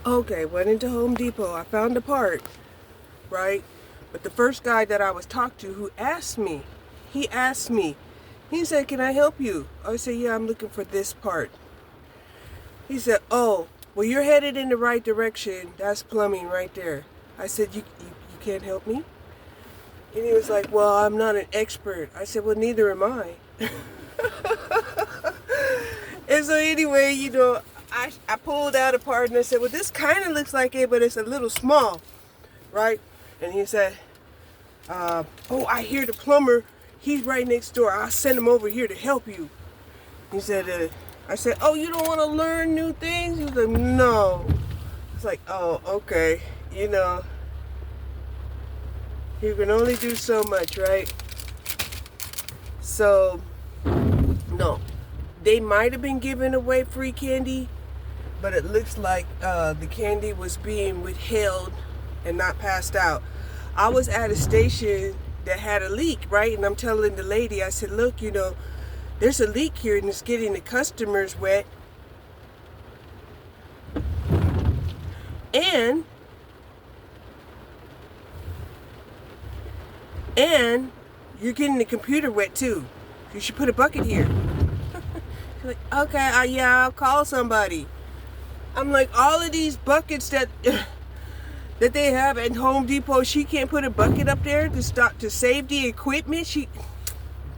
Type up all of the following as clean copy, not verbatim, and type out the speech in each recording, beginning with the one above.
Okay, went into Home Depot. I found a part, right? But the first guy that I was talked to who he asked me, he said, "Can I help you?" I said, "Yeah, I'm looking for this part." He said, "Oh, well, you're headed in the right direction. That's plumbing right there." I said, "You can't help me?" And he was like, "Well, I'm not an expert." I said, "Well, neither am I." And so anyway, I pulled out a part and I said, "Well, this kind of looks like it, but it's a little small, right?" And he said, "Oh, I hear the plumber. He's right next door. I'll send him over here to help you." He said, I said, "Oh, you don't want to learn new things?" He was like, "No." It's like, "Oh, okay. You know, you can only do so much, right?" So, no. They might have been giving away free candy, but it looks like the candy was being withheld and not passed out. I was at a station that had a leak, right? And I'm telling the lady, I said, "Look, there's a leak here and it's getting the customers wet. And and you're getting the computer wet too. You should put a bucket here." She's like, "Okay, yeah, I'll call somebody." I'm like, all of these buckets that that they have at Home Depot, she can't put a bucket up there to save the equipment.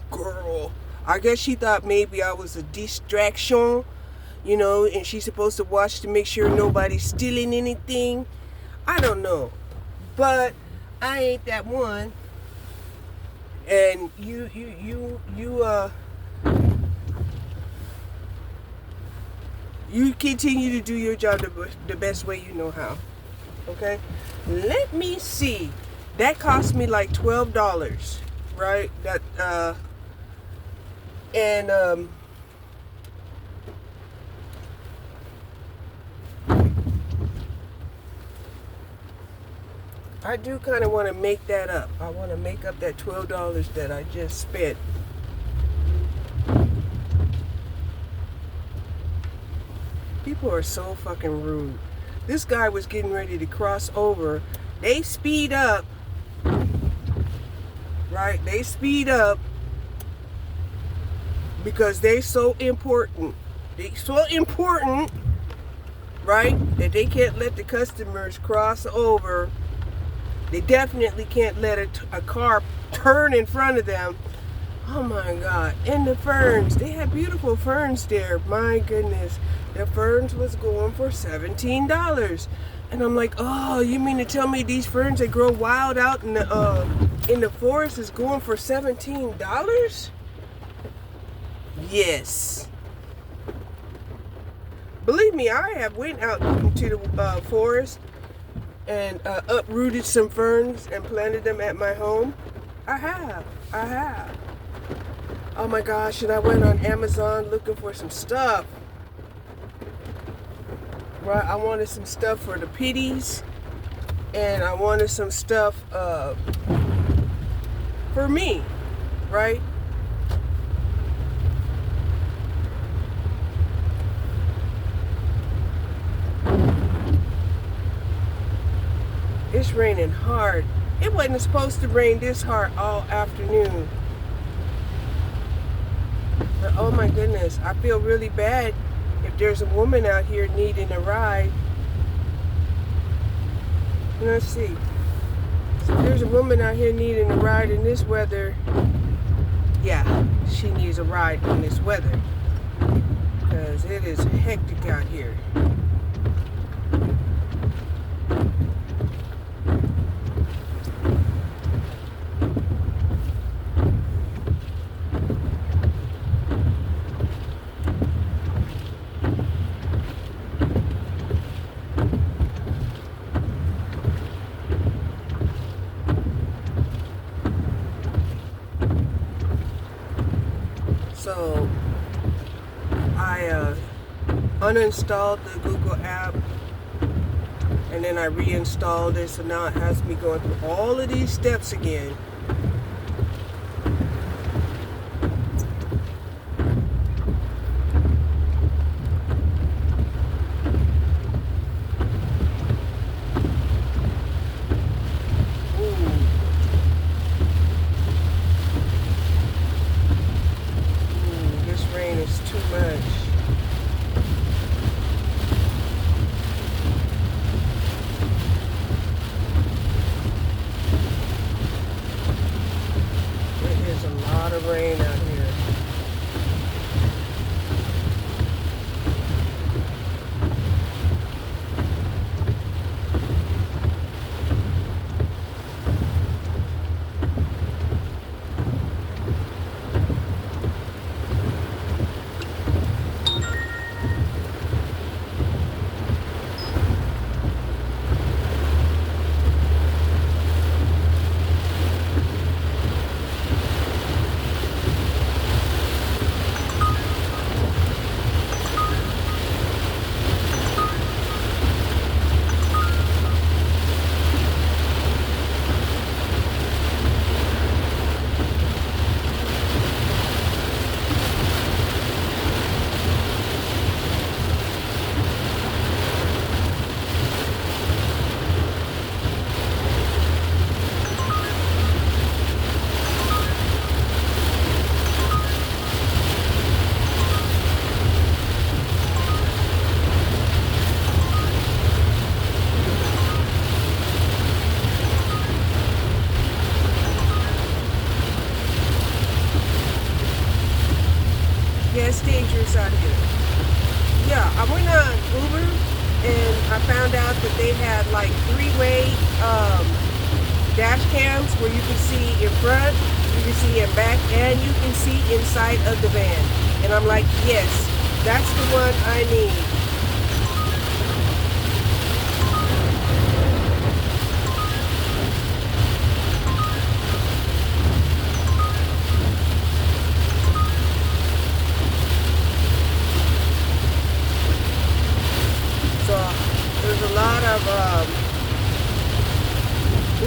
Girl, I guess she thought maybe I was a distraction, and she's supposed to watch to make sure nobody's stealing anything. I don't know, but I ain't that one. And you continue to do your job the best way you know how. Okay, let me see. That cost me like $12, right? And I do kind of want to make that up. I want to make up that $12 that I just spent. People are so fucking rude. This guy was getting ready to cross over. They speed up, right? They speed up because they're so important. They're so important, right? That they can't let the customers cross over. They definitely can't let a car turn in front of them. Oh my God. And the ferns. They had beautiful ferns there. My goodness. The ferns was going for $17. And I'm like, "Oh, you mean to tell me these ferns that grow wild out in the forest is going for $17? Yes. Believe me, I have went out into the forest and uprooted some ferns and planted them at my home. I have. I have. Oh my gosh, and I went on Amazon looking for some stuff. Right, I wanted some stuff for the pitties, and I wanted some stuff for me, right? It's raining hard. It wasn't supposed to rain this hard all afternoon. But oh my goodness, I feel really bad if there's a woman out here needing a ride. Let's see. So if there's a woman out here needing a ride in this weather, yeah, she needs a ride in this weather. Because it is hectic out here. So I uninstalled the Google app and then I reinstalled it, so now it has me going through all of these steps again. found out that they had like three-way dash cams where you can see in front, you can see in back, and you can see inside of the van. And I'm like, yes, that's the one I need. There's a lot of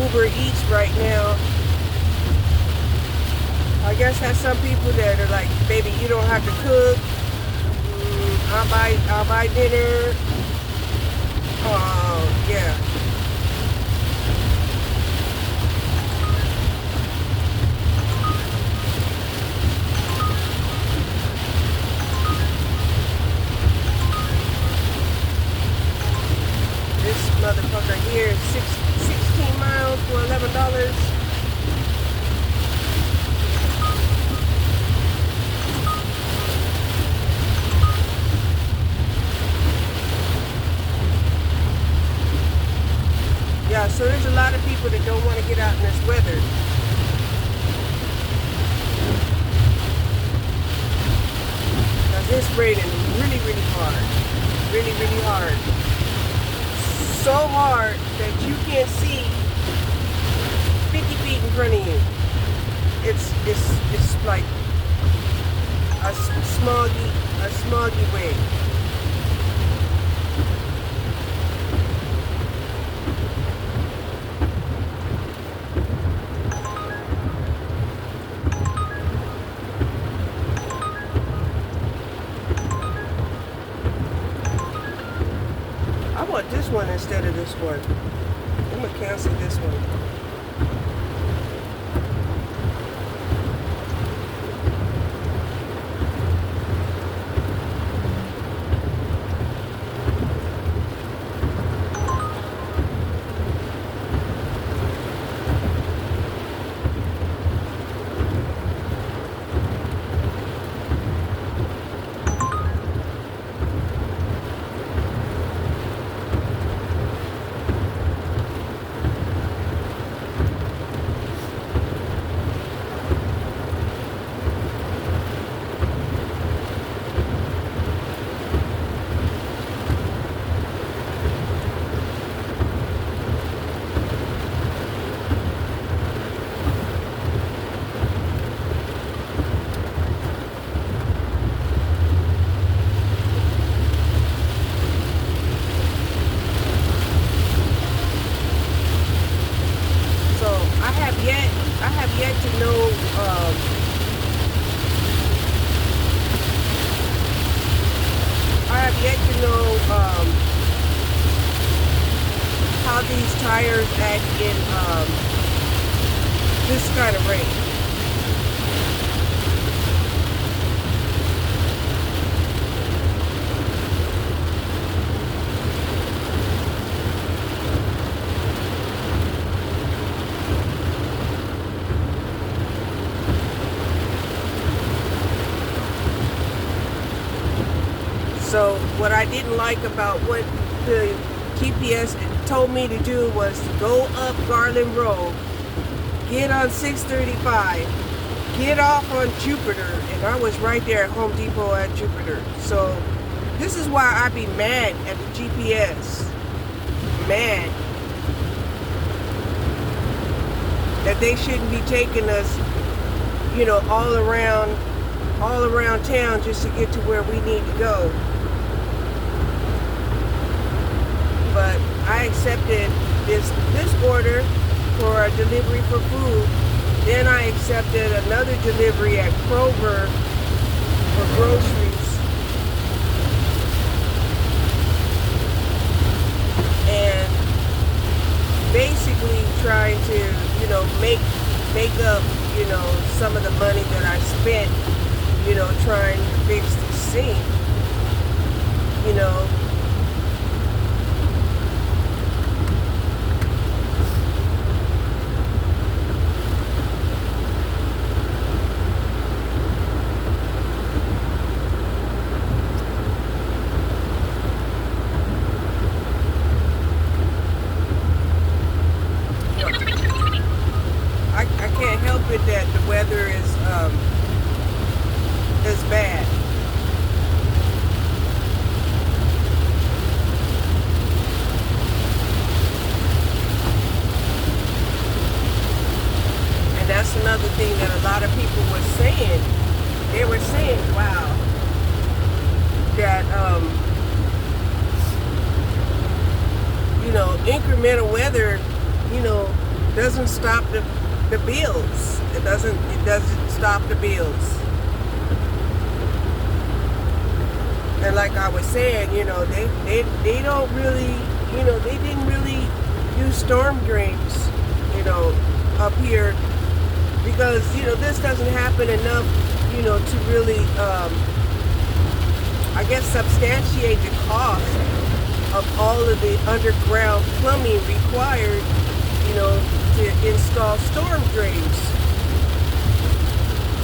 Uber Eats right now. I guess that's some people that are like, baby, you don't have to cook. I'll buy dinner. Yeah. Motherfucker here, 16 miles for $11. Yeah, so there's a lot of people that don't want to get out in this weather. Now it's raining really, really hard. Really, really hard. So hard that you can't see 50 feet in front of you. It's like a smoggy way. I want this one instead of this one. I'm gonna cancel this one. I have yet to know how these tires act in this kind of rain. So what I didn't like about what the GPS told me to do was to go up Garland Road, get on 635, get off on Jupiter, and I was right there at Home Depot at Jupiter. So this is why I be mad at the GPS. Mad that they shouldn't be taking us, you know, all around town just to get to where we need to go. But I accepted this order for a delivery for food. Then I accepted another delivery at Kroger for groceries. And basically trying to, you know, make up, you know, some of the money that I spent, you know, trying to fix the sink, you know. saying, wow, that incremental weather, doesn't stop the bills. It doesn't stop the bills. And like I was saying, they don't really, they didn't really use storm drains, up here, because this doesn't happen enough, to really, I guess, substantiate the cost of all of the underground plumbing required, to install storm drains.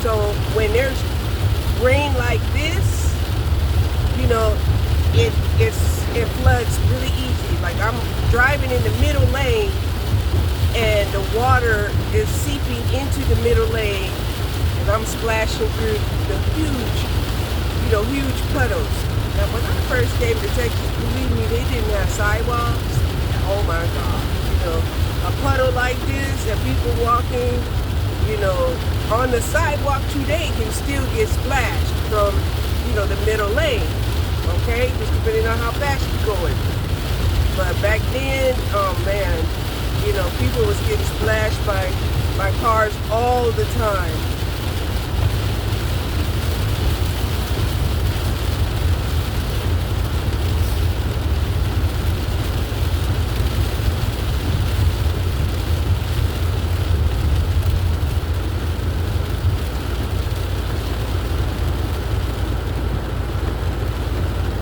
So when there's rain like this, it floods really easy. Like, I'm driving in the middle lane and the water is seeping into the middle lane and I'm splashing through the huge puddles. Now, when I first came to Texas, believe me, they didn't have sidewalks. Oh my God. A puddle like this and people walking, on the sidewalk today can still get splashed from, the middle lane. Okay, just depending on how fast you're going. But back then, oh man, people was getting splashed by cars all the time.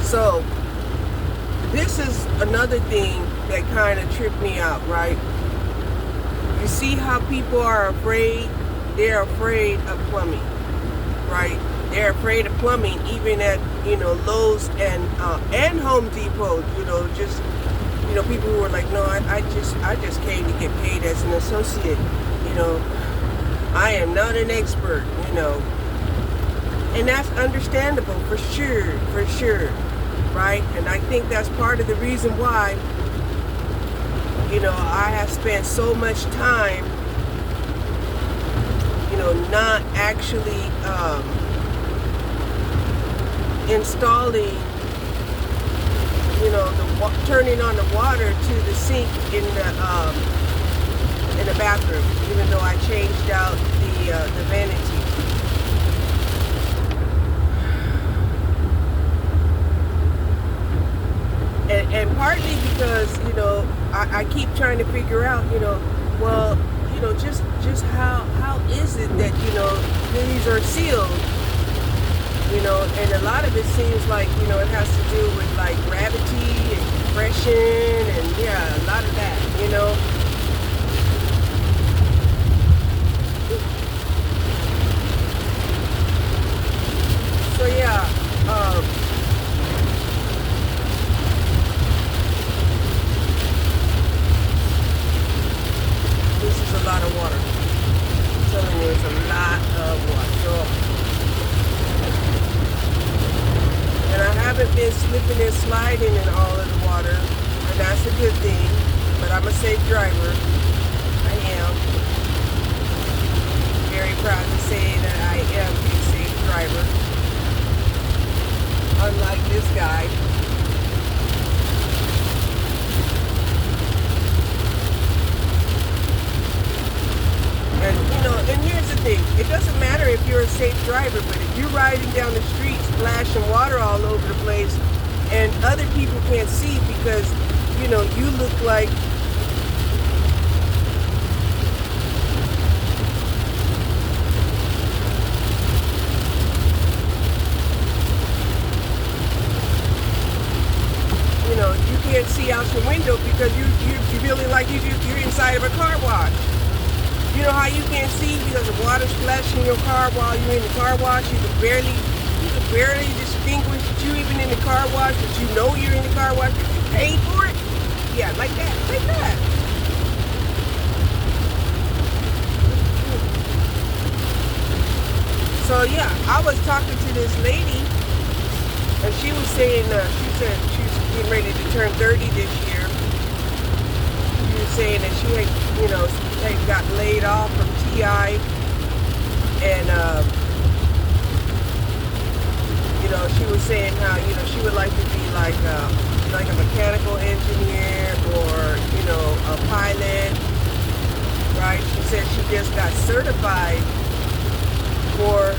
So, this is another thing that kind of tripped me out, right? You see how people are afraid? They're afraid of plumbing, right? They're afraid of plumbing, even at, Lowe's and Home Depot, people who are like, no, I just came to get paid as an associate, I am not an expert, and that's understandable for sure. Right? And I think that's part of the reason why, I have spent so much time, not actually installing, turning on the water to the sink in the bathroom, even though I changed out the vanity. And partly because, I keep trying to figure out, just how is it that, these are sealed, and a lot of it seems like, it has to do with like gravity and compression and a lot of that, So this is a lot of water. I'm telling you, it's a lot of water. And I haven't been slipping and sliding in all of the water, and that's a good thing. But I'm a safe driver. I am. Very proud to say that I am a safe driver. Unlike this guy. And here's the thing, it doesn't matter if you're a safe driver, but if you're riding down the street splashing water all over the place and other people can't see because, you look like you can't see out your window because you're feeling like you're inside of a car wash. You know how you can't see because the water's splashing your car while you're in the car wash? You can barely distinguish that you're even in the car wash, but you know you're in the car wash because you paid for it? Yeah, like that. So yeah, I was talking to this lady, and she was saying, she said she's getting ready to turn 30 this year. She was saying that she had, had got laid off from TI, and she was saying how, she would like to be like a mechanical engineer or, a pilot, right? She said she just got certified for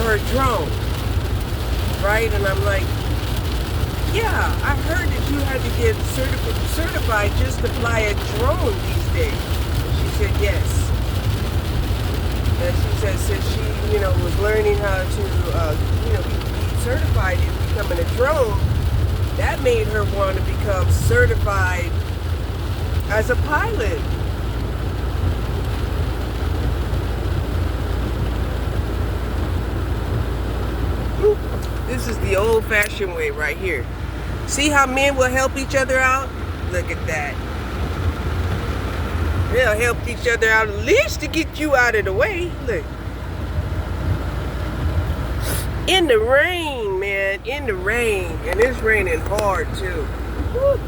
her drone, right? And I'm like, yeah, I heard that you had to get certified just to fly a drone these days. And she said yes. And she said since she, was learning how to, be certified in becoming a drone, that made her want to become certified as a pilot. This is the old-fashioned way right here. See how men will help each other out? Look at that. They'll help each other out at least to get you out of the way. Look. In the rain, man. In the rain. And it's raining hard, too. Woo.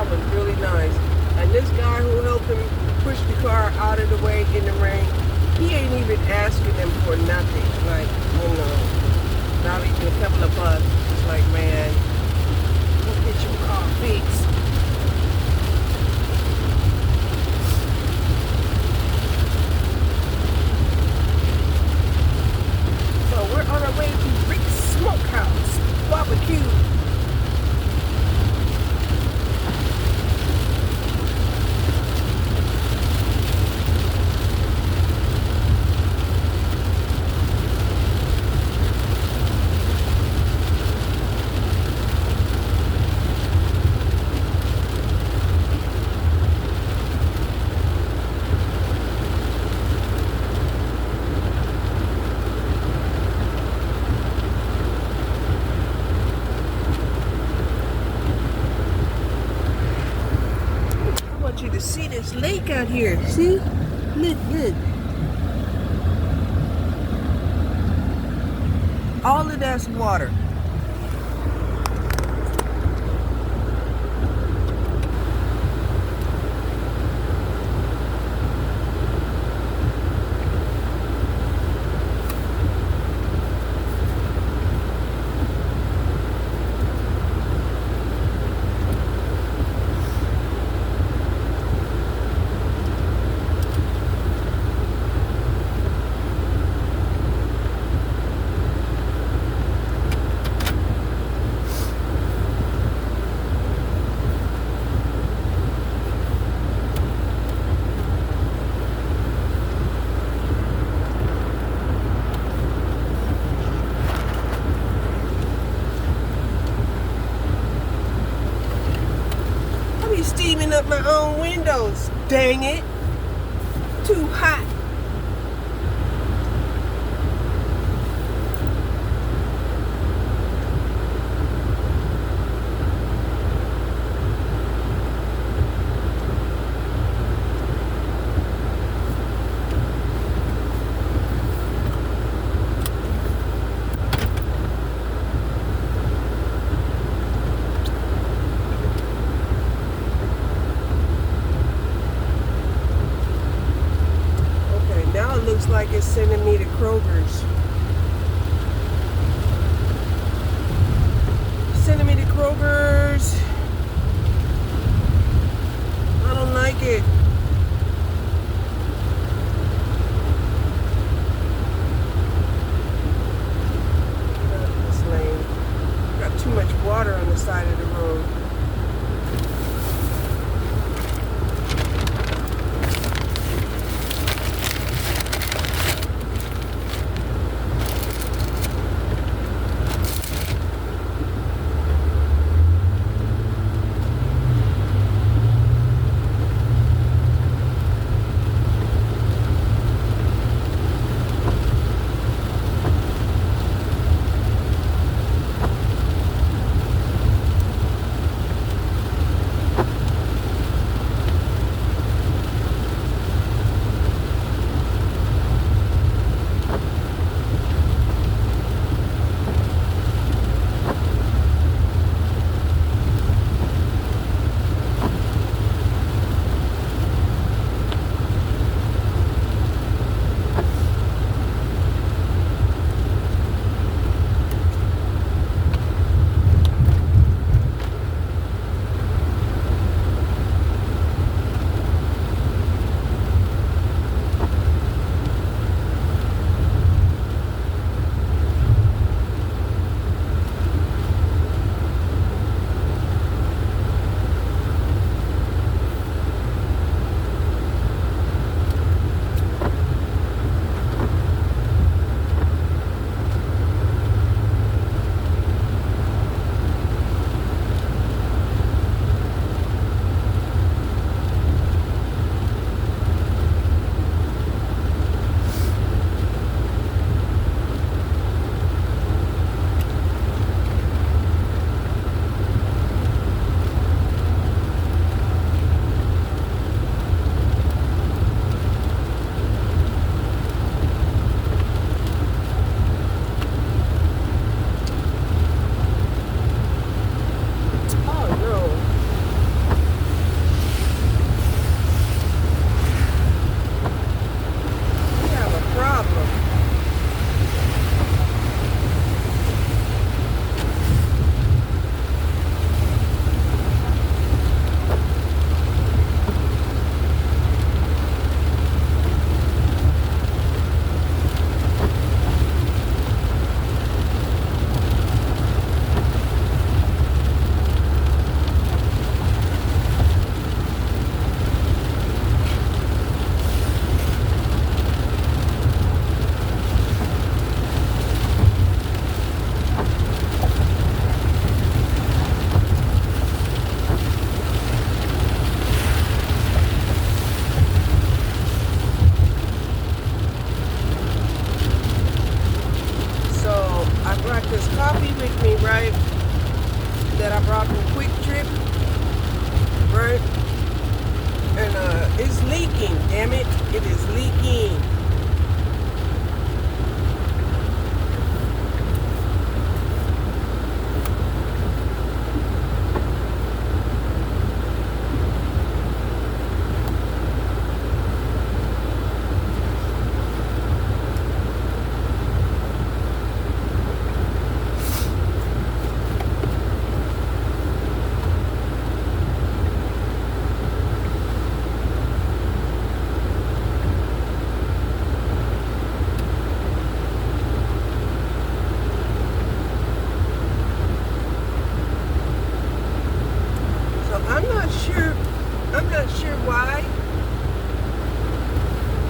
Was really nice. And this guy who helped him push the car out of the way in the rain, he ain't even asking them for nothing. Like, not even a couple of bucks. It's like, man, go get your car fixed. So we're on our way to Rick's Smokehouse Barbecue. You to see this lake out here. See? Look, look. All of that's water. Steaming up my own windows. Dang it. Too hot. Looks like it's sending me to Kroger's. Sending me to Kroger's. I don't like it. This lane. Got too much water on the side of the road.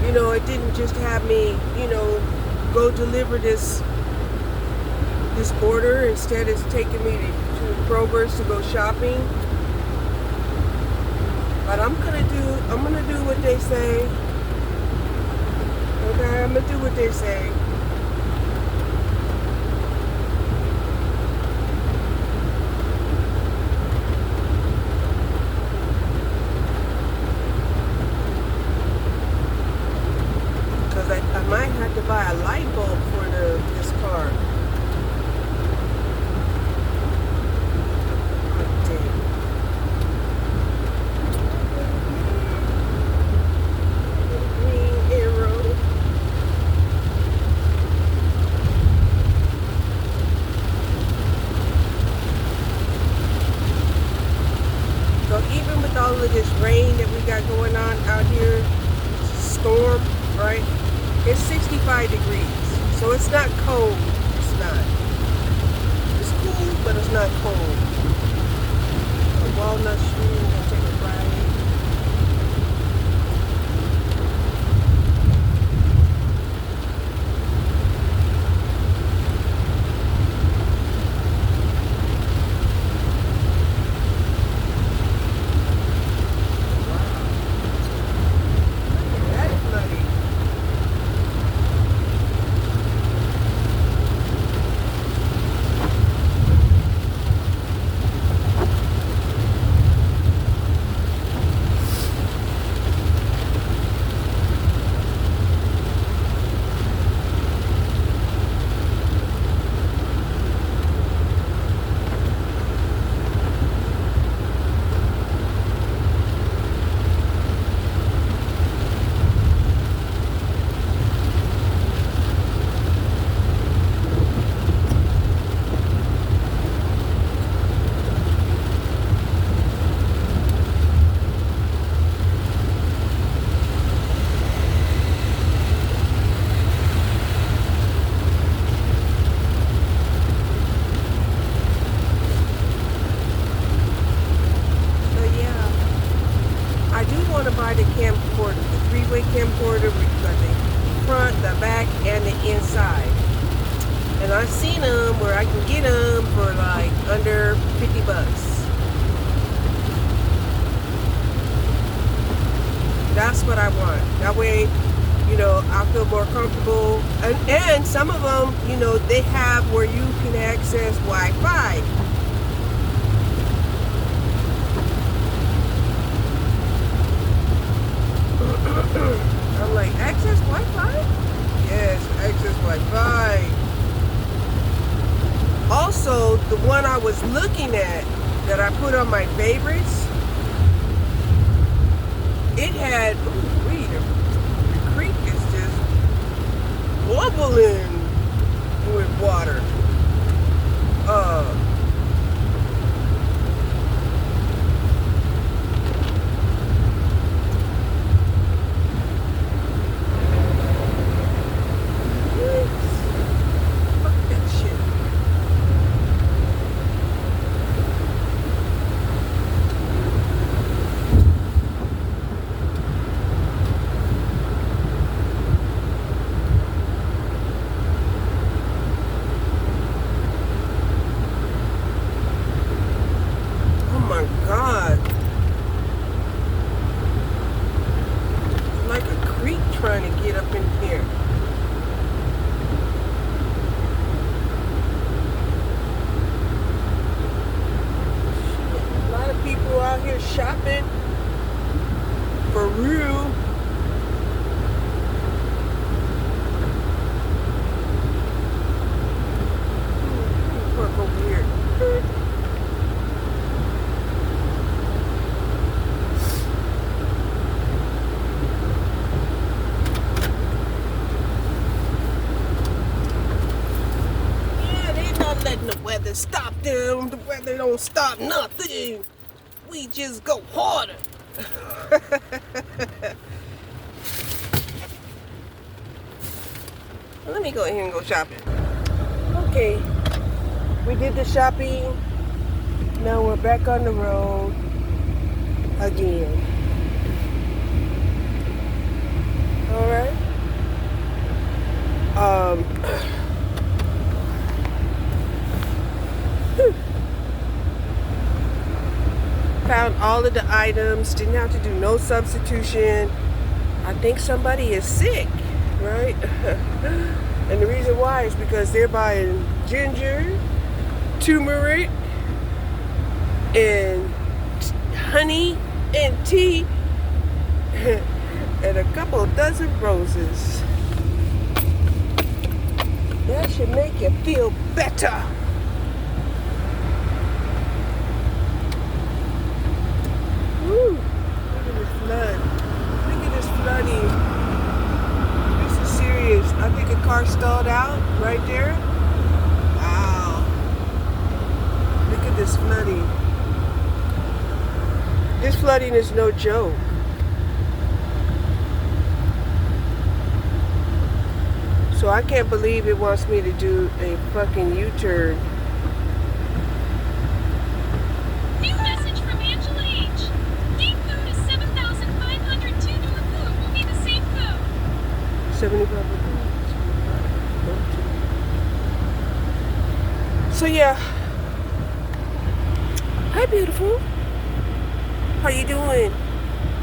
it didn't just have me, go deliver this order. Instead, it's taking me to Kroger's to go shopping. But I'm gonna do what they say. Okay, I'm gonna do what they say. Because I might have to buy a light bulb for this car. Even with all of this rain that we got going on out here, storm, right? It's 65 degrees, so it's not cold. It's not. It's cool, but it's not cold. Walnut Street, I'm gonna take a ride. To buy the camcorder, the three-way camcorder with the front, the back, and the inside. And I've seen them where I can get them for like under 50 bucks. That's what I want. That way, I feel more comfortable. And some of them, they have where you can access Wi-Fi. I'm like, access Wi-Fi? Yes, access Wi-Fi. Also, the one I was looking at that I put on my favorites, it had, the creek is just bubbling with water. Trying to get up in here. A lot of people out here shopping for real. Park over here. Letting the weather stop them. The weather don't stop nothing. We just go harder. Let me go ahead and go shopping. Okay, we did the shopping. Now we're back on the road again. All right. all of the items, didn't have to do no substitution. I think somebody is sick, right? And the reason why is because they're buying ginger, turmeric, and honey and tea, and a couple dozen roses. That should make you feel better. Woo! Look at this flood. Look at this flooding. This is serious. I think a car stalled out right there. Wow. Look at this flooding. This flooding is no joke. So I can't believe it wants me to do a fucking U-turn. New message from Angela H. Deep food is 7,500. 2 door food will be the same food. 75. So yeah. Hi, beautiful. How you doing?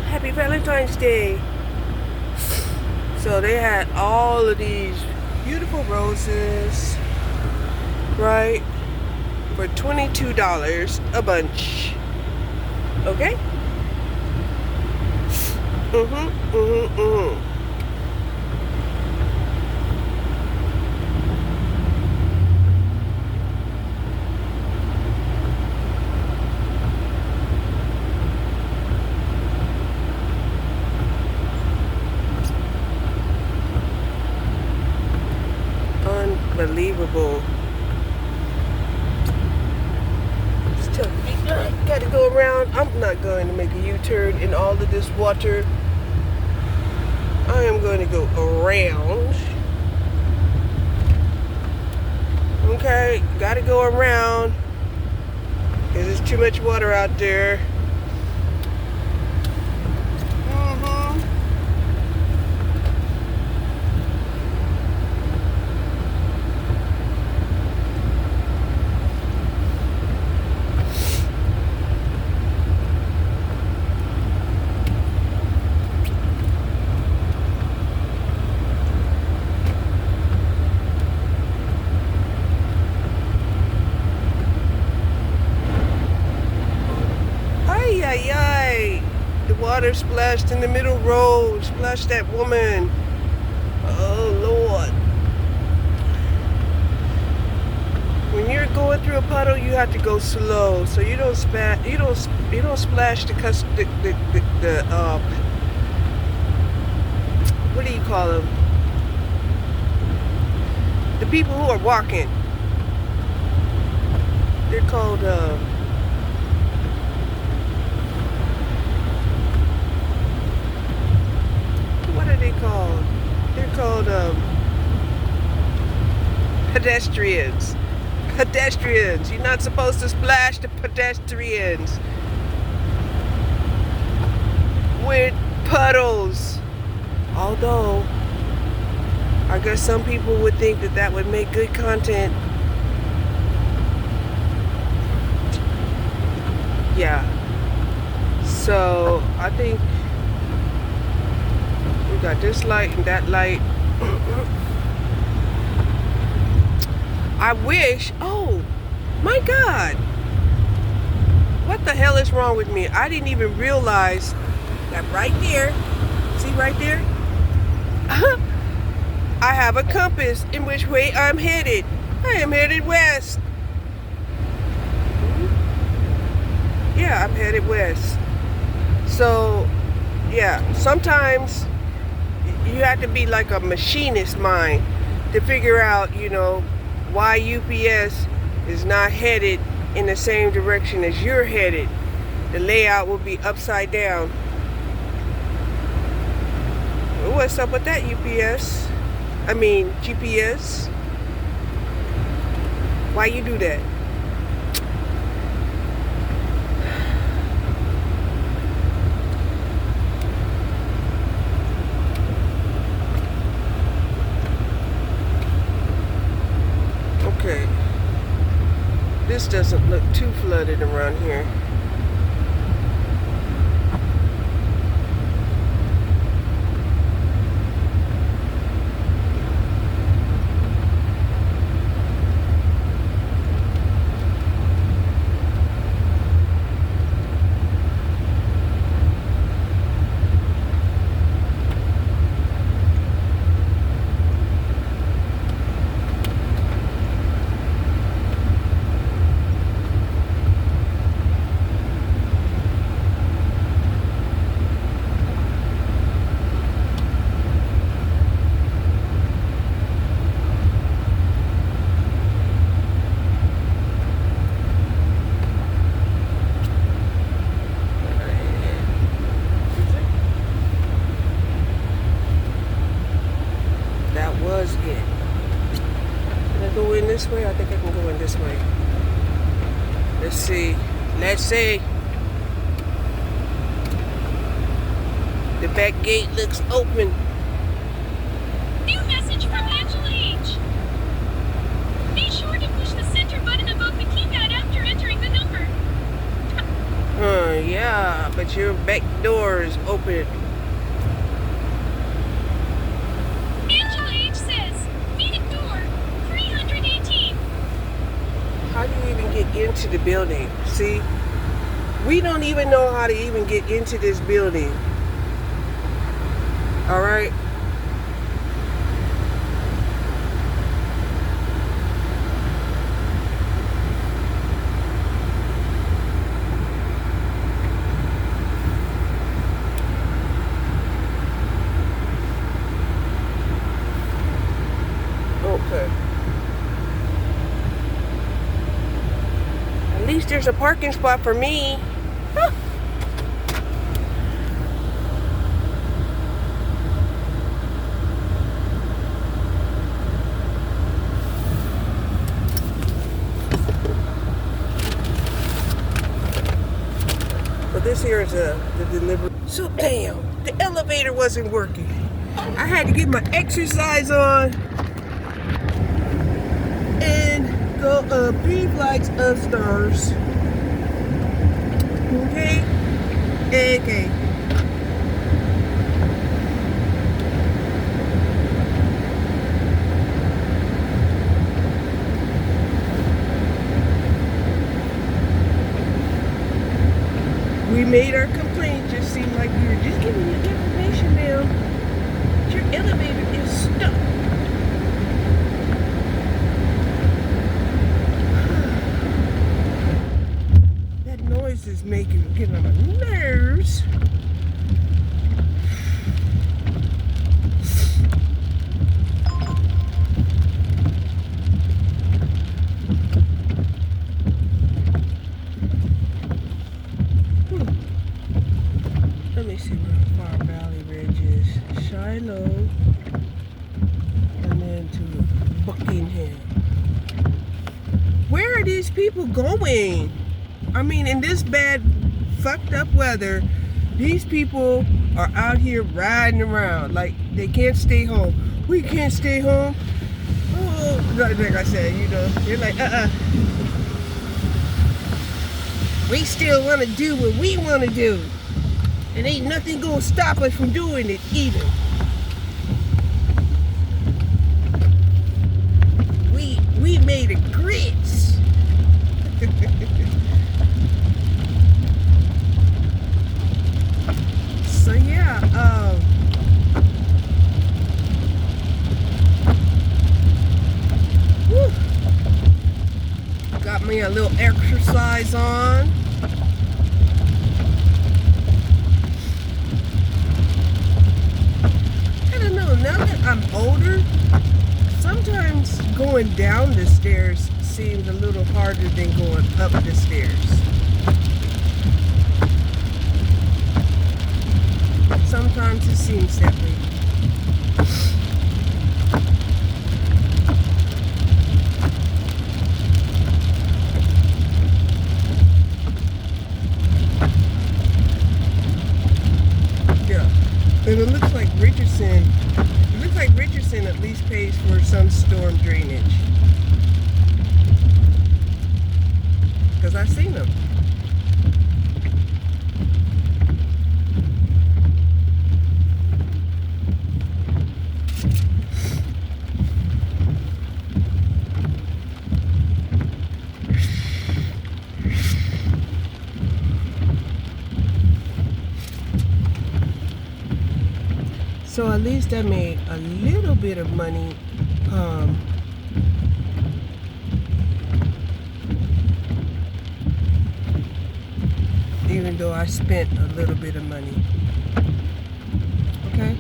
Happy Valentine's Day. So they had all of these beautiful roses, right, for $22 a bunch. Okay? Unbelievable. Still, gotta go around. I'm not going to make a U-turn in all of this water. I am going to go around. Okay, gotta go around because there's too much water out there. The water splashed in the middle road, splashed that woman. Oh Lord. When you're going through a puddle, you have to go slow, so you don't splash the what do you call them? The people who are walking. They're called what are they called? They're called pedestrians. Pedestrians. You're not supposed to splash the pedestrians with puddles. Although, I guess some people would think that that would make good content. Yeah. So, I think we got this light and that light. I wish, oh my God, what the hell is wrong with me? I didn't even realize that right there, see right there? I have a compass in which way I'm headed. I am headed west. Yeah, I'm headed west. So, yeah, sometimes you have to be like a machinist mind to figure out, you know, why UPS is not headed in the same direction as you're headed. The layout will be upside down. What's up with that, UPS? I mean, GPS? Why you do that? Okay, this doesn't look too flooded around here. once again. Can I go in this way? I think I can go in this way. Let's see. Let's see. The back gate looks open. New message from Angela H. Be sure to push the center button above the keypad after entering the number. Yeah, but your back door is open. Angela H says, meet at door 318. How do you even get into the building? See, we don't even know how to even get into this building. All right. Okay. At least there's a parking spot for me. Huh. So this here is the delivery. So damn, the elevator wasn't working. I had to get my exercise on and go up 3 flights of stairs. Okay? Okay. We made our complaint. Just seemed like we were just giving you information, ma'am. Your elevator is stuck. That noise is getting on my nerves. Let me see where Far Valley Ridge is. Shiloh. And then to Buckingham. Where are these people going? I mean, in this bad, fucked up weather, these people are out here riding around. Like, they can't stay home. We can't stay home. Oh, like I said, you know, they're like, we still want to do what we want to do. And ain't nothing gonna stop us from doing it either. We made it grits. So yeah, whew. Got me a little exercise on. Now that I'm older, sometimes going down the stairs seems a little harder than going up the stairs. Sometimes it seems that way. Yeah, and it looks like Richardson at least pays for some storm drainage. Because I've seen them. So at least I made a little bit of money. Even though I spent a little bit of money. Okay?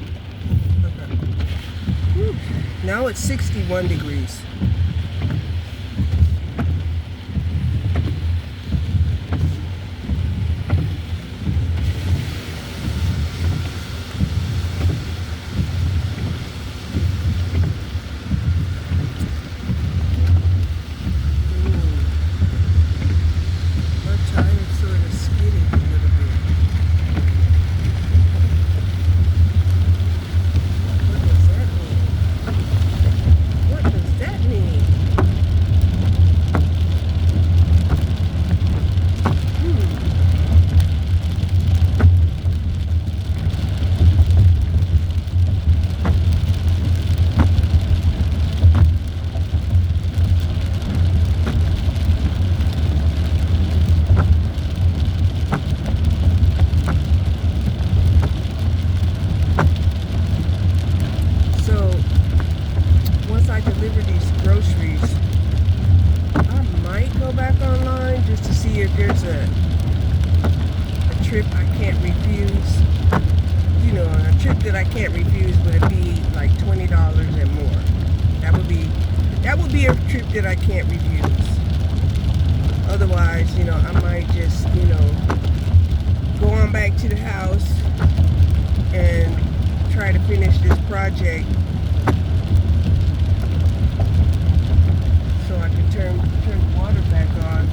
Okay. Whew. Now it's 61 degrees. that I can't refuse. Otherwise, I might just, go on back to the house and try to finish this project so I can turn the water back on.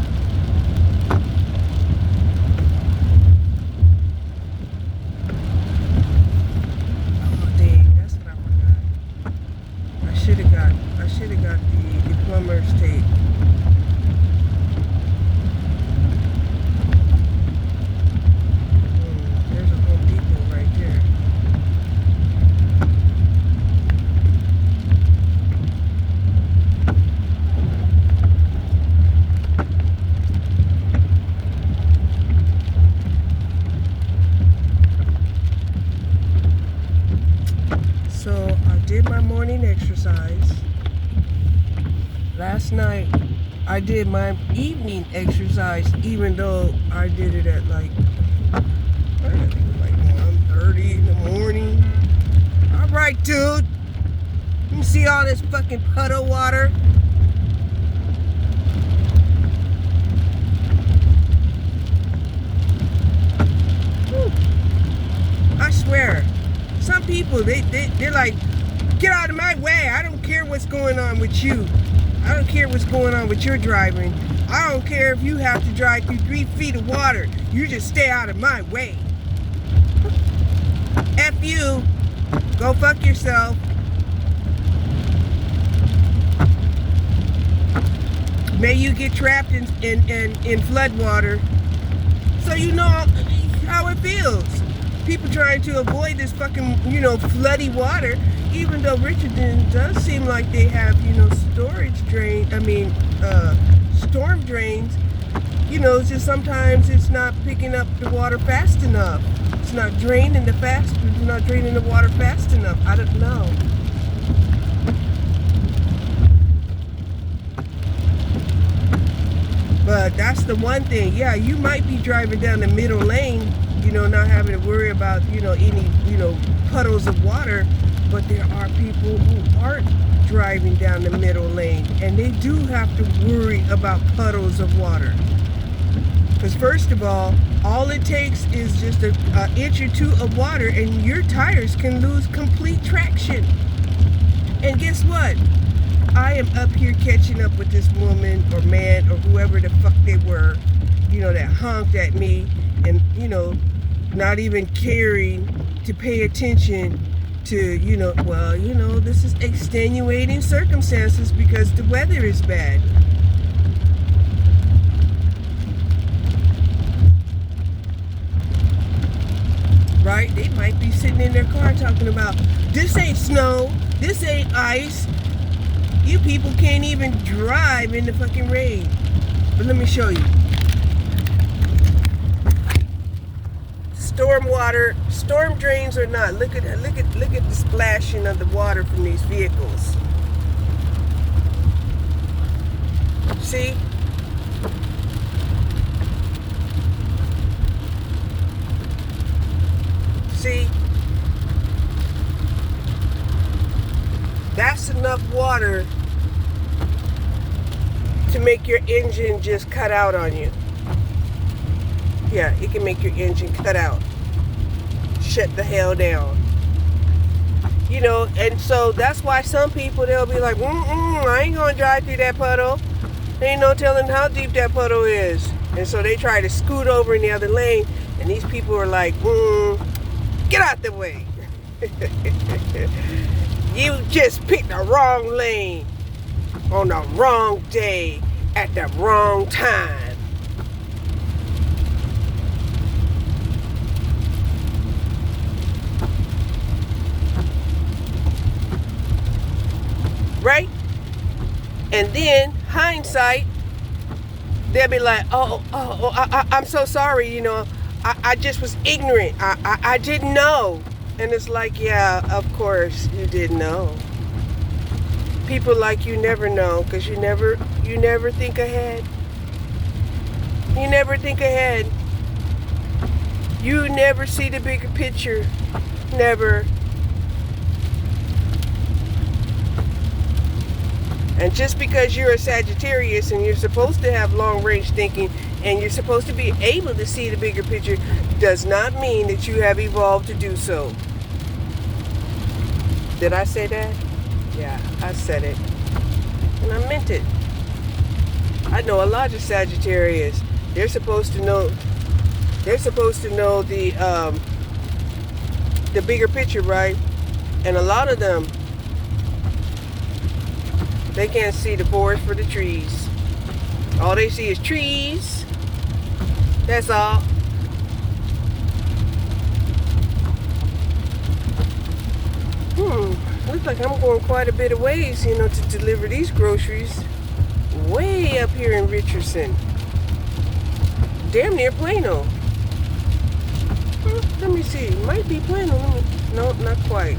Oh dang, that's what I forgot. I should have got the plumber's tape. There's a Home Depot right there. So I did my morning exercise. Last night I did my evening exercise, even though I did it at like 1:30 in the morning. Alright, dude. You see all this fucking puddle water? Whew. I swear, some people, they're like, get out of my way. I don't care what's going on with you. I don't care what's going on with your driving. I don't care if you have to drive through 3 feet of water. You just stay out of my way. F you. Go fuck yourself. May you get trapped in flood water. So you know how it feels. People trying to avoid this fucking, floody water, even though Richardson does seem like they have, storm drains. Just sometimes it's not picking up the water fast enough. It's not draining the water fast enough. I don't know. But that's the one thing. Yeah, you might be driving down the middle lane, not having to worry about, any, puddles of water. But there are people who aren't driving down the middle lane, and they do have to worry about puddles of water. Because first of all it takes is just an inch or two of water, and your tires can lose complete traction. And guess what? I am up here catching up with this woman or man or whoever the fuck they were, that honked at me and, not even caring to pay attention to, this is extenuating circumstances because the weather is bad. Right? They might be sitting in their car talking about, this ain't snow, this ain't ice. You people can't even drive in the fucking rain. But let me show you. Storm drains or not. Look at the splashing of the water from these vehicles. See? See? That's enough water to make your engine just cut out on you. Yeah, it can make your engine cut out. Shut the hell down. And so that's why some people, they'll be like, I ain't gonna drive through that puddle. There ain't no telling how deep that puddle is. And so they try to scoot over in the other lane, and these people are like, get out the way. You just picked the wrong lane on the wrong day at the wrong time. Right? And then hindsight, they'll be like, I'm so sorry, I just was ignorant. I didn't know. And it's like, yeah, of course you didn't know. People like you never know because you never think ahead. You never think ahead. You never see the bigger picture. Never. And just because you're a Sagittarius and you're supposed to have long range thinking and you're supposed to be able to see the bigger picture does not mean that you have evolved to do so. Did I say that? Yeah, I said it. And I meant it. I know a lot of Sagittarius. They're supposed to know the bigger picture, right? And a lot of them, they can't see the forest for the trees. All they see is trees. That's all. Looks like I'm going quite a bit of ways, to deliver these groceries. Way up here in Richardson. Damn near Plano. Let me see. Might be Plano. No, not quite.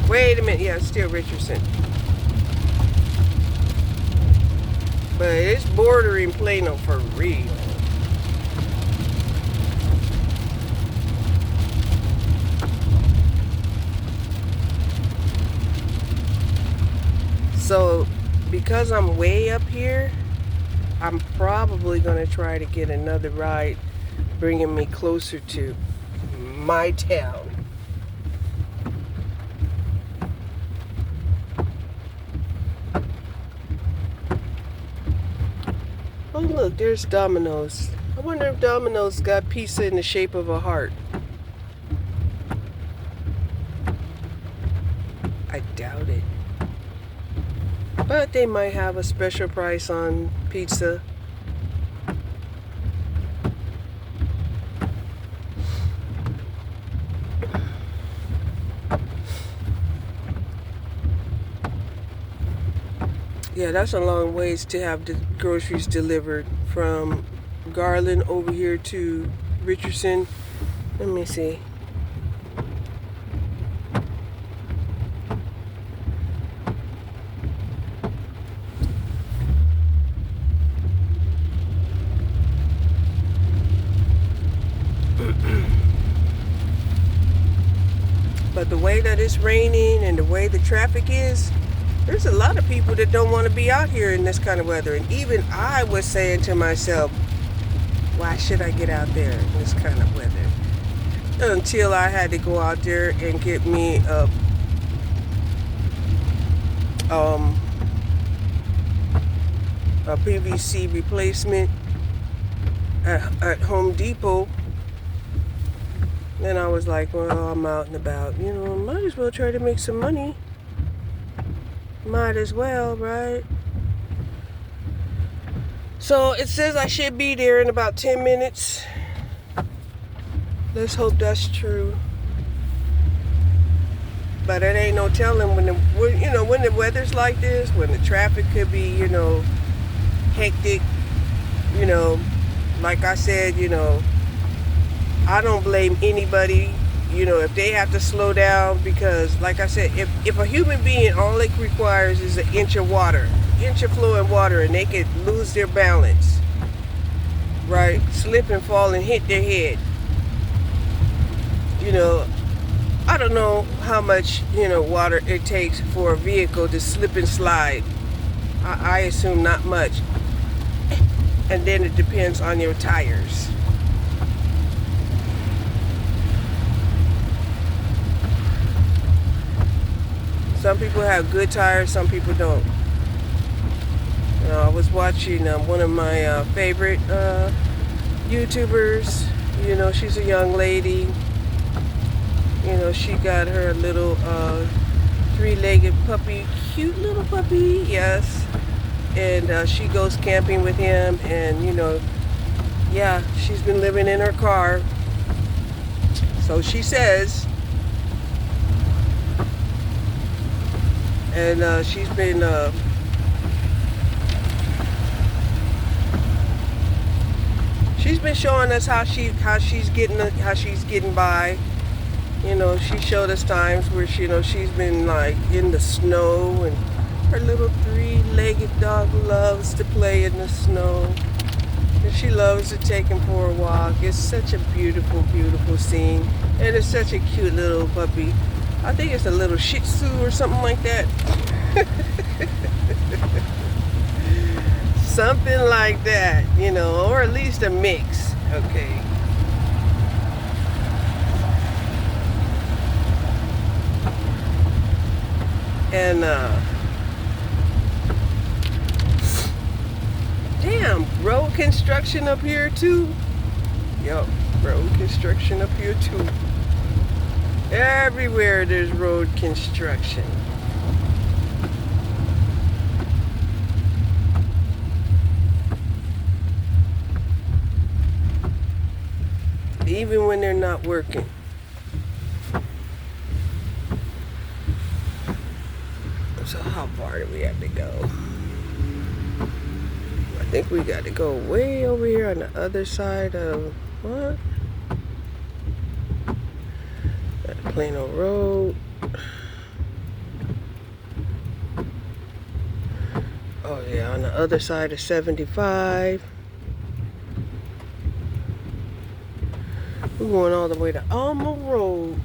Wait a minute. Yeah, it's still Richardson. But it's bordering Plano for real. So, because I'm way up here, I'm probably going to try to get another ride bringing me closer to my town. Oh look, there's Domino's. I wonder if Domino's got pizza in the shape of a heart. I doubt it. But they might have a special price on pizza. Yeah, that's a long ways to have the groceries delivered from Garland over here to Richardson. Let me see. But the way that it's raining and the way the traffic is, there's a lot of people that don't want to be out here in this kind of weather. And even I was saying to myself, why should I get out there in this kind of weather? Until I had to go out there and get me a PVC replacement at Home Depot. Then I was like, well, I'm out and about. Might as well try to make some money. Might as well, right? So it says I should be there in about 10 minutes. Let's hope that's true. But it ain't no telling when the weather's like this, when the traffic could be, hectic. Like I said, I don't blame anybody, if they have to slow down, because like I said, if a human being, all it requires is an inch of flowing water, and they could lose their balance, right? Slip and fall and hit their head. I don't know how much, water it takes for a vehicle to slip and slide. I assume not much. And then it depends on your tires. Some people have good tires, some people don't. I was watching one of my favorite YouTubers. She's a young lady. She got her little three-legged puppy, cute little puppy, yes. And she goes camping with him, and yeah, she's been living in her car. So she says. And she's been showing us how she's getting by. She showed us times where she's been like in the snow, and her little three-legged dog loves to play in the snow, and she loves to take him for a walk. It's such a beautiful, beautiful scene, and it's such a cute little puppy. I think it's a little Shih Tzu or something like that. Something like that, you know, or at least a mix. Okay. And damn, road construction up here too. Yup, road construction up here too. Everywhere there's road construction. Even when they're not working. So how far do we have to go? I think we got to go way over here on the other side of what? That Plano Road. Oh yeah, on the other side of 75. We're going all the way to Alma Road.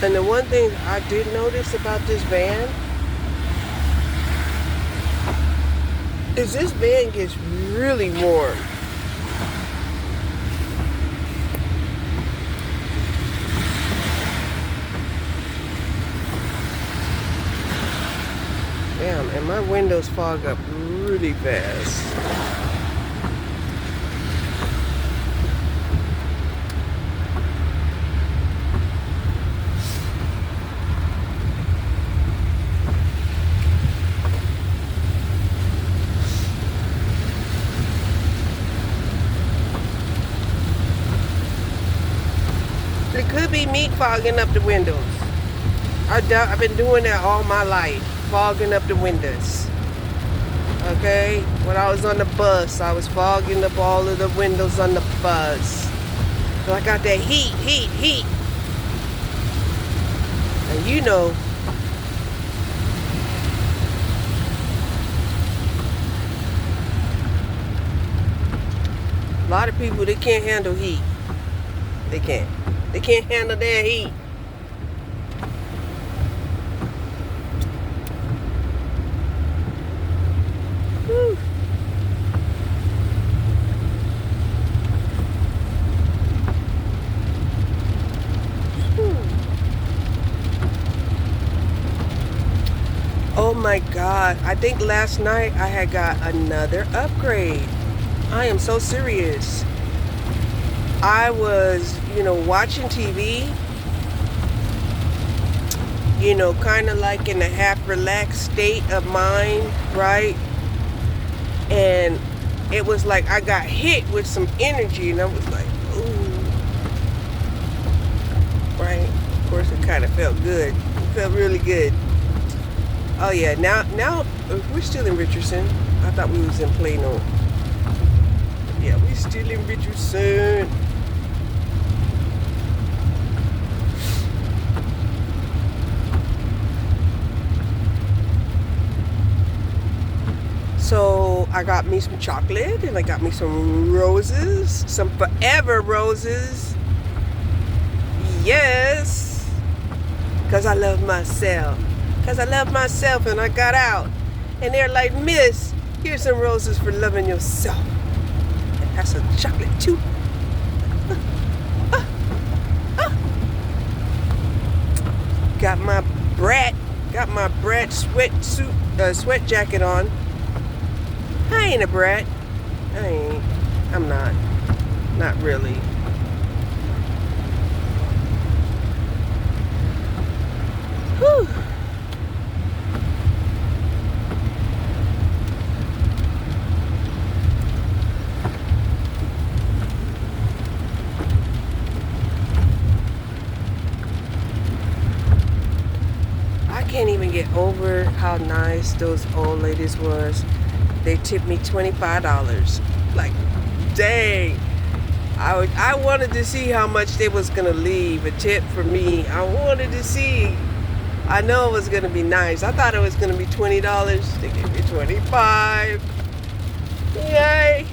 And the one thing I did notice about this van is this van gets really warm. Damn, and my windows fog up really fast. It could be me fogging up the windows. I've been doing that all my life, fogging up the windows. Okay? When I was on the bus, I was fogging up all of the windows on the bus. So I got that heat. And you know, a lot of people, they can't handle heat. They can't. They can't handle their heat. Whew. Oh my God. I think last night I had got another upgrade. I am so serious. I was, watching TV, kind of like in a half relaxed state of mind, right? And it was like I got hit with some energy and I was like, ooh. Right? Of course, it kind of felt good. It felt really good. Oh yeah, now we're still in Richardson. I thought we was in Plano. Yeah, we're still in Richardson. So I got me some chocolate and I got me some roses, some forever roses. Yes, because I love myself. Because I love myself and I got out. And they're like, Miss, here's some roses for loving yourself. And have some chocolate too. Got my brat sweat jacket on. I ain't a brat. I'm not. Not really. Whew. over how nice those old ladies was. They tipped me $25. Like, dang. I wanted to see how much they was gonna leave a tip for me. I wanted to see. I know it was gonna be nice. I thought it was gonna be $20. They gave me $25. Yay!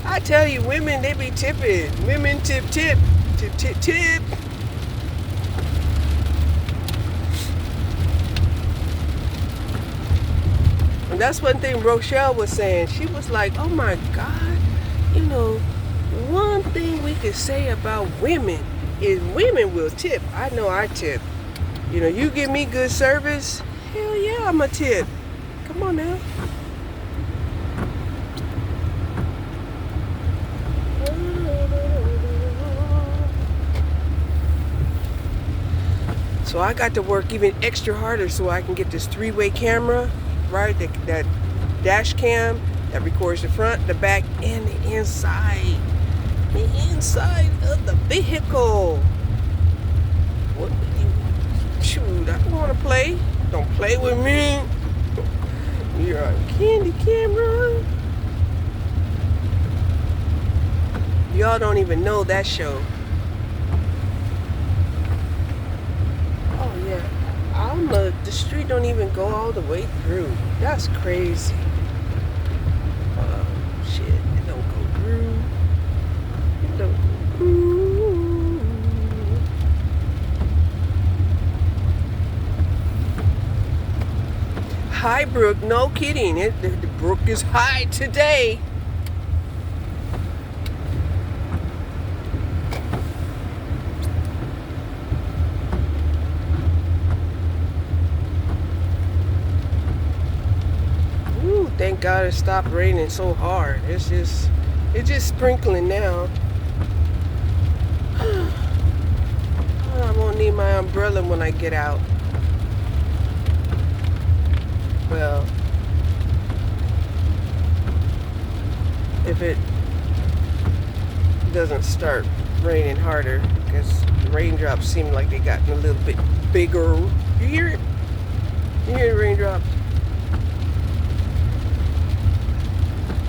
I tell you, women, they be tipping. Women tip. And that's one thing Rochelle was saying. She was like, oh my God, you know, one thing we could say about women is women will tip. I know I tip. You know, you give me good service, hell yeah, I'm a tip. Come on now. So I got to work even extra harder so I can get this 3-way camera, right? That dash cam that records the front, the back, and the inside. The inside of the vehicle. What do you shoot? I don't want to play. Don't play with me. You're a candy camera. Y'all don't even know that show. Oh yeah. The street don't even go all the way through. That's crazy. Oh shit. It don't go through. It don't go through. Hi Brooke, no kidding. The brook is high today. Thank God it stopped raining so hard. It's just sprinkling now. I won't need my umbrella when I get out. Well, if it doesn't start raining harder, because the raindrops seem like they gotten a little bit bigger. You hear it? You hear the raindrops?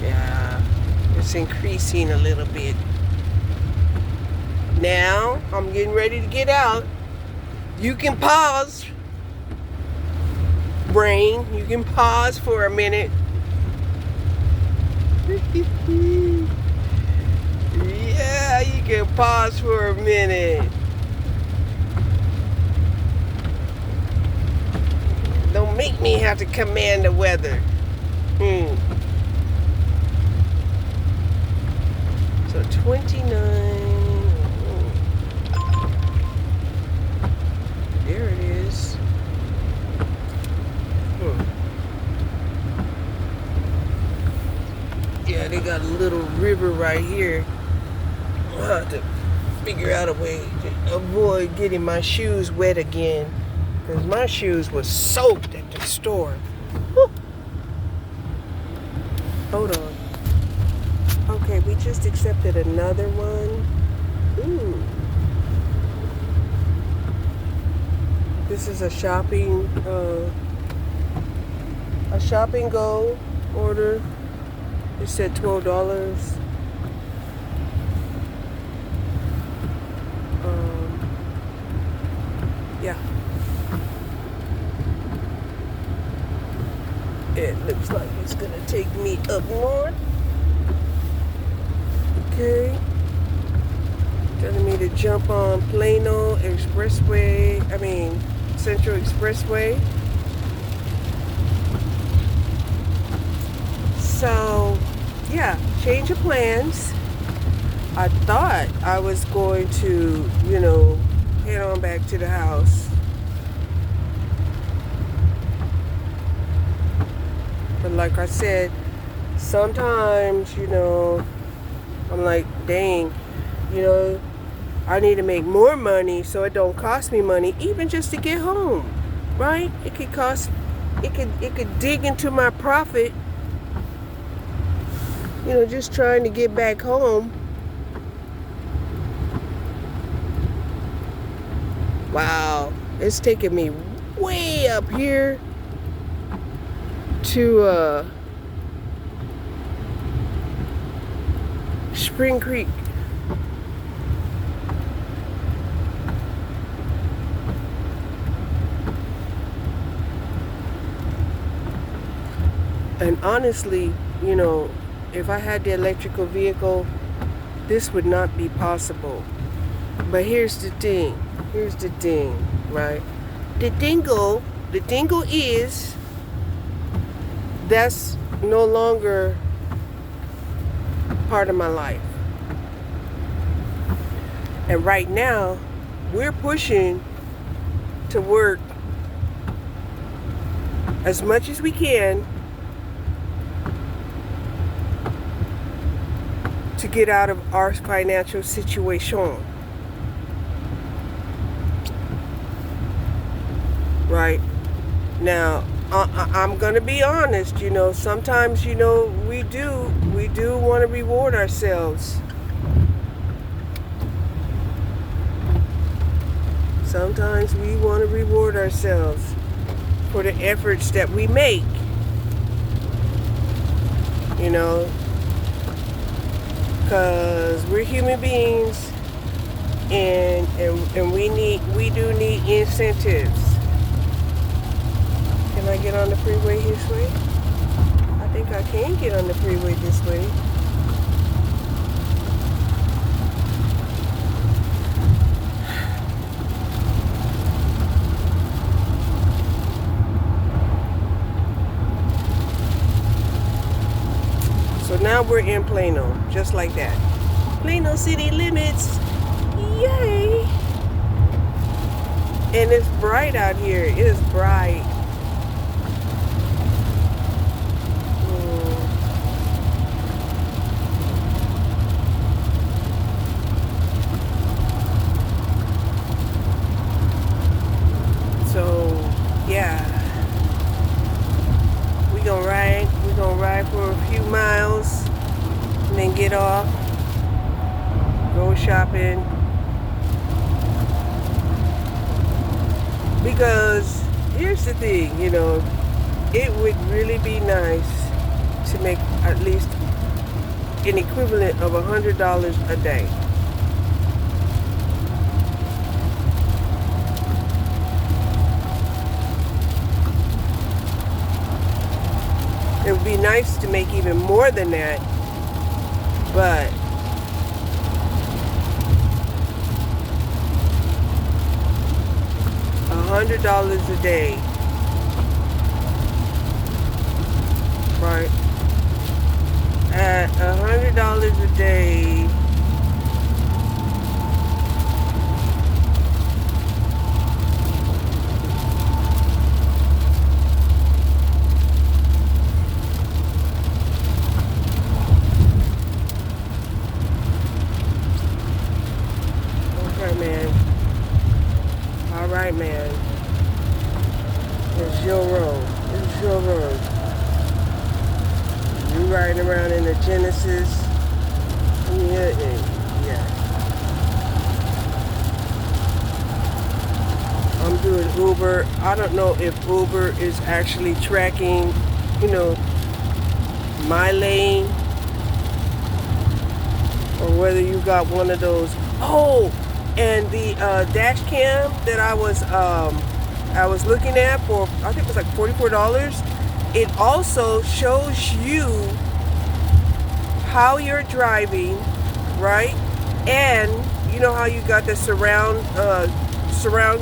Yeah, it's increasing a little bit. Now, I'm getting ready to get out. You can pause, brain. You can pause for a minute. Yeah, you can pause for a minute. Don't make me have to command the weather. So 29. There it is. Yeah, they got a little river right here. I'll have to figure out a way to avoid getting my shoes wet again. Because my shoes were soaked at the store. Whew. Hold on. Okay, we just accepted another one. Ooh. This is a shopping go order. It said $12. Yeah. It looks like it's gonna take me up north. Okay. Telling me to jump on Plano Expressway. Central Expressway. So, yeah, change of plans. I thought I was going to, head on back to the house. But like I said, sometimes, I'm like, dang, I need to make more money so it don't cost me money, even just to get home, right? It could dig into my profit, just trying to get back home. Wow, it's taking me way up here to Spring Creek. And honestly, you know, if I had the electrical vehicle, this would not be possible. But here's the thing, right? The dingle is, that's no longer part of my life. And right now, we're pushing to work as much as we can to get out of our financial situation. Right? Now, I'm gonna be honest, you know, sometimes, you know, we do want to reward ourselves. Sometimes we want to reward ourselves for the efforts that we make. You know, because we're human beings, and we do need incentives. Can I get on the freeway this way? I think I can get on the freeway this way. So now we're in Plano, just like that. Plano city limits, yay! And it's bright out here, it is bright. So, yeah. We're gonna ride for a few miles and then get off, go shopping, because here's the thing, you know, it would really be nice to make at least an equivalent of $100 a day. It would be nice to make even more than that, but $100 a day, right? At $100 a day, alright, man. It's your road. It's your road. You riding around in a Genesis. Yeah. I'm doing Uber. I don't know if Uber is actually tracking, you know, my lane, or whether you got one of those. Oh, and the dash cam that I was looking at for, I think it was like $44. It also shows you how you're driving, right? And you know how you got the surround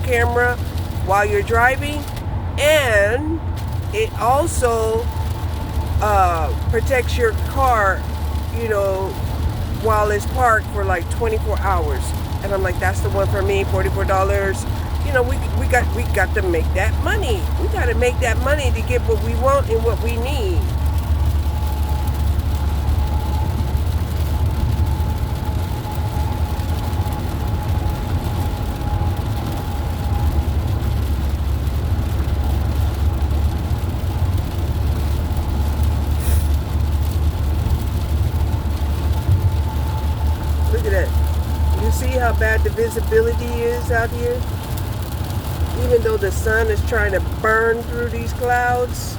camera while you're driving, and it also protects your car, you know, while it's parked for like 24 hours. And I'm like, that's the one for me, $44. You know, we got to make that money. We got to make that money to get what we want and what we need. Look at that. You see how bad the visibility is out here? Even though the sun is trying to burn through these clouds,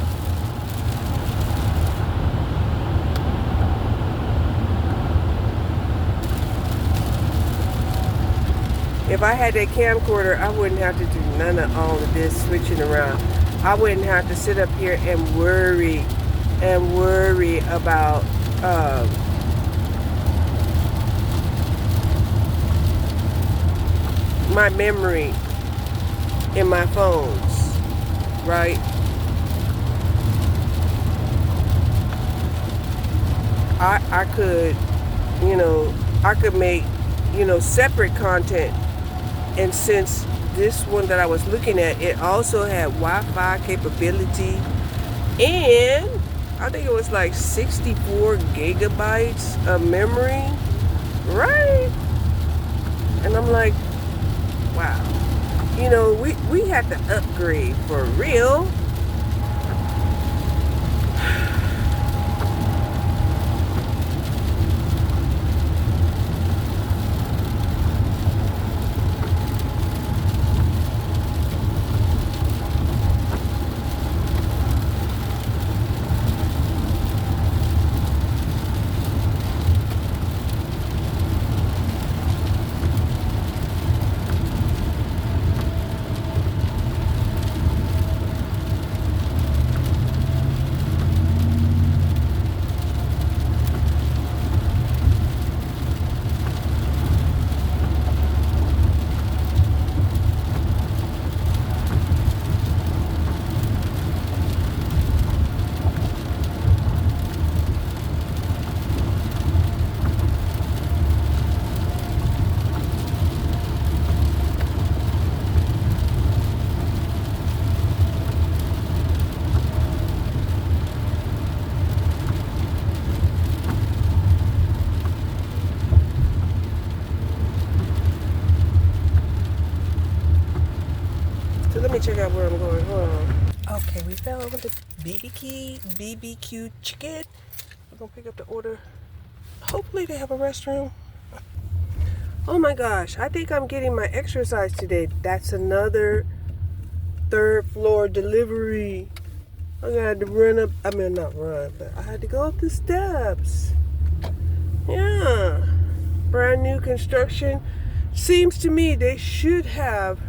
If I had that camcorder, I wouldn't have to do none of all of this switching around. I wouldn't have to sit up here and worry about my memory in my phones, right? I could, I could make, separate content. And since this one that I was looking at, it also had Wi-Fi capability, and I think it was like 64 gigabytes of memory, right? And I'm like, wow, we have to upgrade for real. So let me check out where I'm going. Hold on. Okay, we found the BBQ chicken. We're gonna pick up the order. Hopefully they have a restroom. Oh my gosh, I think I'm getting my exercise today. That's another third floor delivery. I had to run up, not run, but I had to go up the steps. Yeah, brand new construction. Seems to me they should have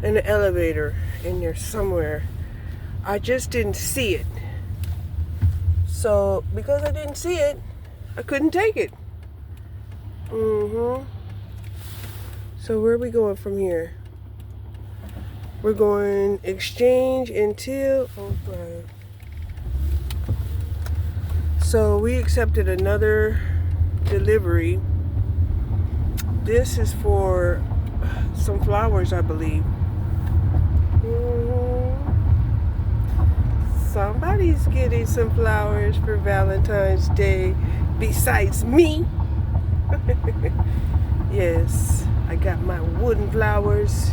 an elevator in there somewhere. I just didn't see it. So because I didn't see it, I couldn't take it. So where are we going from here? We're going exchange until, okay. So we accepted another delivery. This is for some flowers, I believe. Somebody's getting some flowers for Valentine's Day besides me. Yes, I got my wooden flowers.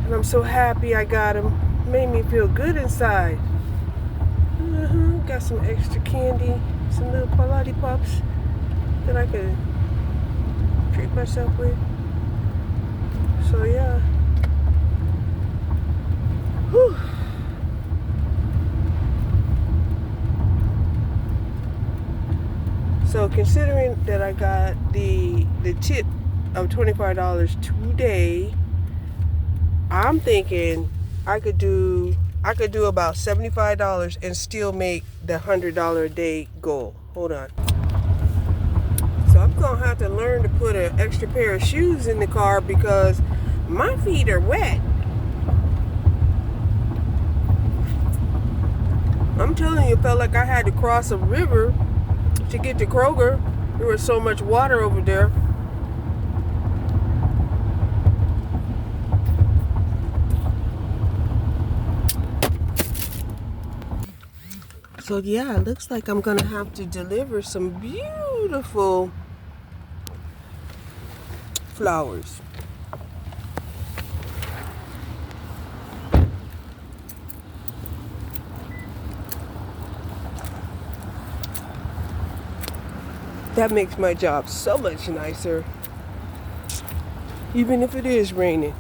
And I'm so happy I got them. Made me feel good inside. Got some extra candy, some little lollipops that I could treat myself with. So yeah. Whew. So considering that I got the tip of $25 today, I'm thinking I could do about $75 and still make the $100 a day goal. Hold on. So I'm gonna have to learn to put an extra pair of shoes in the car because my feet are wet. I'm telling you, it felt like I had to cross a river to get to Kroger. There was so much water over there. So yeah, it looks like I'm gonna have to deliver some beautiful flowers. That makes my job so much nicer, even if it is raining.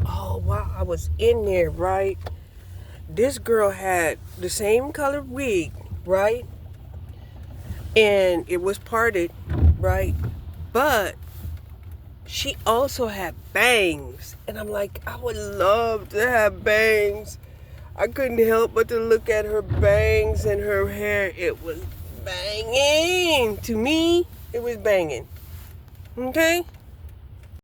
Oh wow, I was in there, right? this girl had the same color wig, right? And it was parted, right? But she also had bangs. And I'm like, I would love to have bangs. I couldn't help but to look at her bangs and her hair. It was banging. To me, it was banging. Okay?